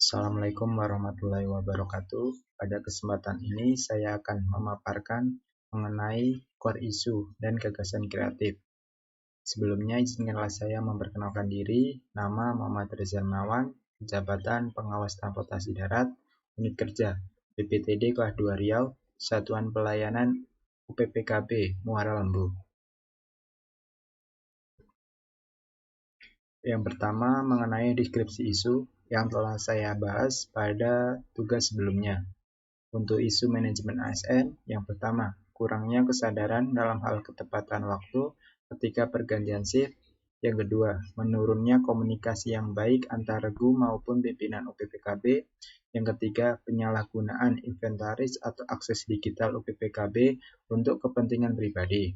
Assalamualaikum warahmatullahi wabarakatuh. Pada kesempatan ini saya akan memaparkan mengenai core issue dan gagasan kreatif. Sebelumnya izinkanlah saya memperkenalkan diri. Nama Muhammad Reza Hermawan, Jabatan Pengawas Transportasi Darat, Unit Kerja BPTD Kelas 2 Riau, Satuan Pelayanan UPPKB Muara Lembu. Yang pertama mengenai deskripsi isu yang telah saya bahas pada tugas sebelumnya. Untuk isu manajemen ASN, yang pertama, kurangnya kesadaran dalam hal ketepatan waktu ketika pergantian shift. Yang kedua, menurunnya komunikasi yang baik antar regu maupun pimpinan UPPKB. Yang ketiga, penyalahgunaan inventaris atau akses digital UPPKB untuk kepentingan pribadi.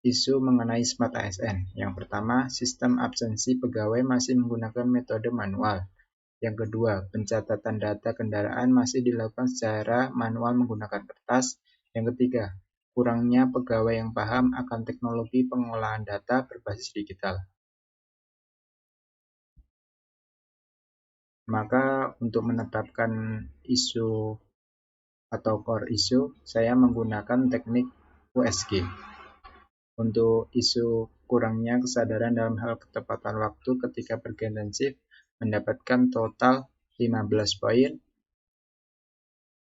Isu mengenai Smart ASN. Yang pertama, sistem absensi pegawai masih menggunakan metode manual. Yang kedua, pencatatan data kendaraan masih dilakukan secara manual menggunakan kertas. Yang ketiga, kurangnya pegawai yang paham akan teknologi pengolahan data berbasis digital. Maka untuk menetapkan isu atau core issue, saya menggunakan teknik USG. Untuk isu kurangnya kesadaran dalam hal ketepatan waktu ketika pergantian shift mendapatkan total 15 poin.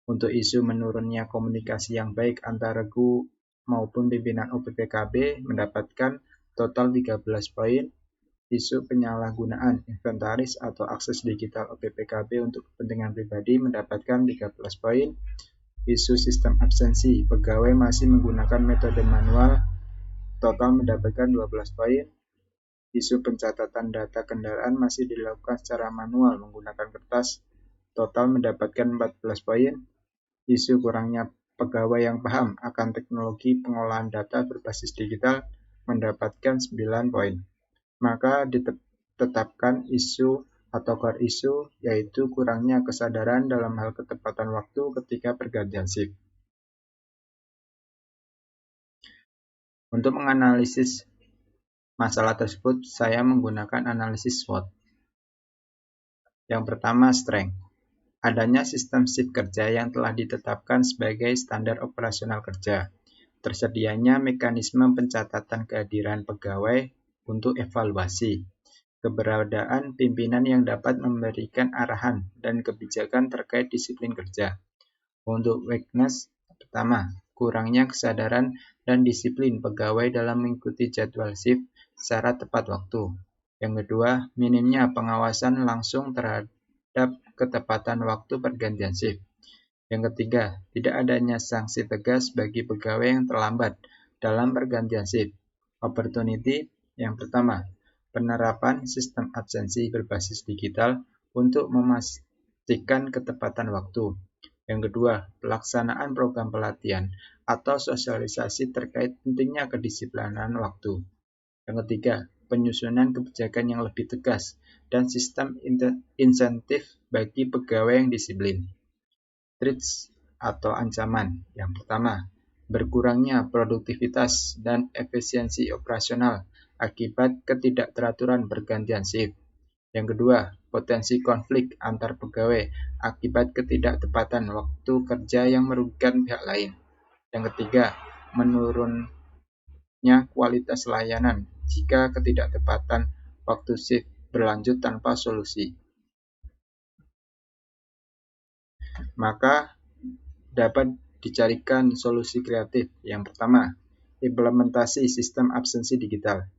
Untuk isu menurunnya komunikasi yang baik antar regu maupun pimpinan UPPKB mendapatkan total 13 poin. Isu penyalahgunaan inventaris atau akses digital UPPKB untuk kepentingan pribadi mendapatkan 13 poin. Isu sistem absensi pegawai masih menggunakan metode manual total mendapatkan 12 poin. Isu pencatatan data kendaraan masih dilakukan secara manual menggunakan kertas, total mendapatkan 14 poin. Isu kurangnya pegawai yang paham akan teknologi pengolahan data berbasis digital mendapatkan 9 poin. Maka ditetapkan isu atau core issue yaitu kurangnya kesadaran dalam hal ketepatan waktu ketika pergantian shift. Untuk menganalisis masalah tersebut, saya menggunakan analisis SWOT. Yang pertama, strength. Adanya sistem shift kerja yang telah ditetapkan sebagai standar operasional kerja. Tersedianya mekanisme pencatatan kehadiran pegawai untuk evaluasi. Keberadaan pimpinan yang dapat memberikan arahan dan kebijakan terkait disiplin kerja. Untuk weakness, pertama, kurangnya kesadaran dan disiplin pegawai dalam mengikuti jadwal shift secara tepat waktu. Yang kedua, minimnya pengawasan langsung terhadap ketepatan waktu pergantian shift. Yang ketiga, tidak adanya sanksi tegas bagi pegawai yang terlambat dalam pergantian shift. Opportunity yang pertama, penerapan sistem absensi berbasis digital untuk memastikan ketepatan waktu. Yang kedua, pelaksanaan program pelatihan atau sosialisasi terkait pentingnya kedisiplinan waktu. Yang ketiga, penyusunan kebijakan yang lebih tegas dan sistem insentif bagi pegawai yang disiplin. Threats atau ancaman. Yang pertama, berkurangnya produktivitas dan efisiensi operasional akibat ketidakteraturan pergantian shift. Yang kedua, potensi konflik antar pegawai akibat ketidaktepatan waktu kerja yang merugikan pihak lain. Yang ketiga, menurunnya kualitas layanan jika ketidaktepatan waktu shift berlanjut tanpa solusi. Maka dapat dicarikan solusi kreatif. Yang pertama, implementasi sistem absensi digital.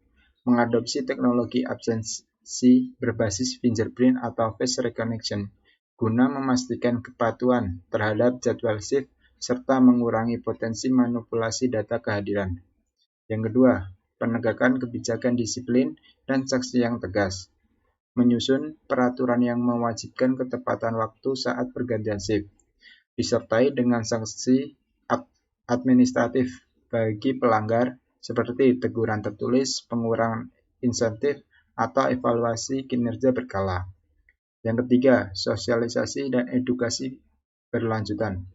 Mengadopsi teknologi absensi berbasis fingerprint atau face recognition guna memastikan kepatuhan terhadap jadwal shift serta mengurangi potensi manipulasi data kehadiran. Yang kedua, penegakan kebijakan disiplin dan sanksi yang tegas. Menyusun peraturan yang mewajibkan ketepatan waktu saat pergantian shift, disertai dengan sanksi administratif bagi pelanggar seperti teguran tertulis, pengurangan insentif, atau evaluasi kinerja berkala. Yang ketiga, sosialisasi dan edukasi berlanjutan.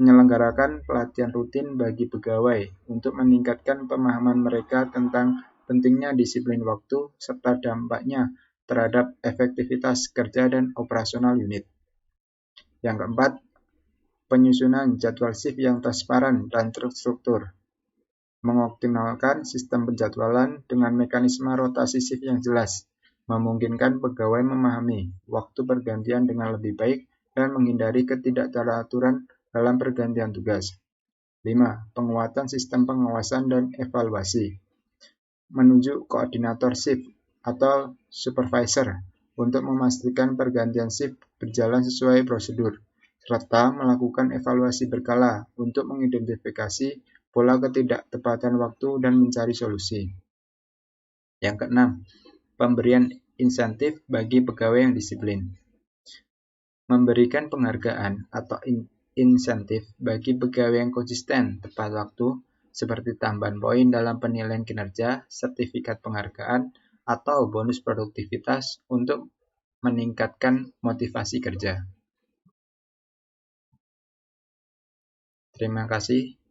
Menyelenggarakan pelatihan rutin bagi pegawai untuk meningkatkan pemahaman mereka tentang pentingnya disiplin waktu serta dampaknya terhadap efektivitas kerja dan operasional unit. Yang keempat, penyusunan jadwal shift yang transparan dan terstruktur. Mengoptimalkan sistem penjadwalan dengan mekanisme rotasi shift yang jelas, memungkinkan pegawai memahami waktu pergantian dengan lebih baik dan menghindari ketidakteraturan dalam pergantian tugas. 5. Penguatan sistem pengawasan dan evaluasi. Menunjuk koordinator shift atau supervisor untuk memastikan pergantian shift berjalan sesuai prosedur, serta melakukan evaluasi berkala untuk mengidentifikasi pola ketidaktepatan waktu dan mencari solusi. Yang keenam, pemberian insentif bagi pegawai yang disiplin. Memberikan penghargaan atau insentif bagi pegawai yang konsisten tepat waktu, seperti tambahan poin dalam penilaian kinerja, sertifikat penghargaan, atau bonus produktivitas untuk meningkatkan motivasi kerja. Terima kasih.